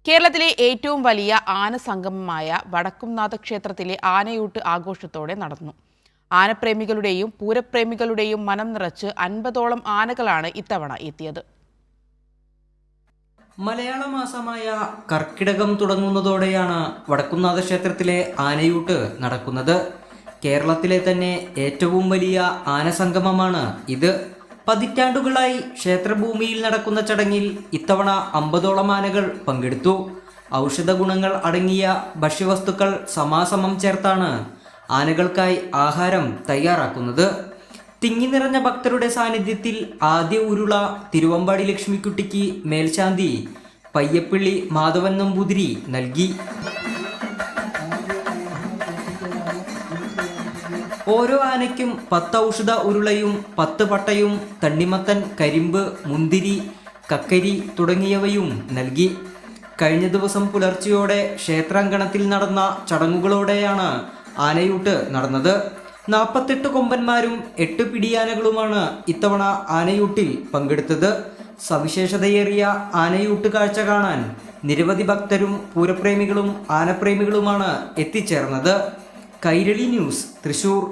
കേരളത്തിലെ ഏറ്റവും വലിയ ആനസംഗമമായ വടക്കുംനാഥ ക്ഷേത്രത്തിലെ ആനയൂട്ട് ആഘോഷത്തോടെ നടന്നു. ആനപ്രേമികളുടെയും പൂരപ്രേമികളുടെയും മനം നിറച്ച് 50ഓളം ആനകളാണ് ഇത്തവണ എത്തിയത്. മലയാള മാസമായ കർക്കിടകം തുടങ്ങുന്നതോടെയാണ് വടക്കുംനാഥ ക്ഷേത്രത്തിലെ ആനയൂട്ട് നടക്കുന്നത്. കേരളത്തിലെ തന്നെ ഏറ്റവും വലിയ ആനസംഗമമാണ് ഇത്. പതിറ്റാണ്ടുകളായി ക്ഷേത്രഭൂമിയിൽ നടക്കുന്ന ചടങ്ങിൽ ഇത്തവണ 50ഓളം ആനകൾ പങ്കെടുത്തു. ഔഷധ ഗുണങ്ങൾ അടങ്ങിയ ഭക്ഷ്യവസ്തുക്കൾ സമാസമം ചേർത്താണ് ആനകൾക്കായി ആഹാരം തയ്യാറാക്കുന്നത്. തിങ്ങി നിറഞ്ഞ ഭക്തരുടെ സാന്നിധ്യത്തിൽ ആദ്യ ഉരുള തിരുവമ്പാടി ലക്ഷ്മിക്കുട്ടിക്ക് മേൽശാന്തി പയ്യപ്പള്ളി മാധവൻ നമ്പൂതിരി നൽകി. ഓരോ ആനയ്ക്കും 10 ഔഷധ ഉരുളയും 10 പട്ടയും തണ്ണിമത്തൻ, കരിമ്പ്, മുന്തിരി, കക്കരി തുടങ്ങിയവയും നൽകി. കഴിഞ്ഞ ദിവസം പുലർച്ചെയോടെ ക്ഷേത്രാങ്കണത്തിൽ നടന്ന ചടങ്ങുകളോടെയാണ് ആനയൂട്ട് നടന്നത്. 48 കൊമ്പന്മാരും 8 പിടിയാനകളുമാണ് ഇത്തവണ ആനയൂട്ടിൽ പങ്കെടുത്തത്. സവിശേഷതയേറിയ ആനയൂട്ട് കാഴ്ച കാണാൻ നിരവധി ഭക്തരും പൂരപ്രേമികളും ആനപ്രേമികളുമാണ് എത്തിച്ചേർന്നത്. കൈരളി ന്യൂസ്, തൃശൂർ.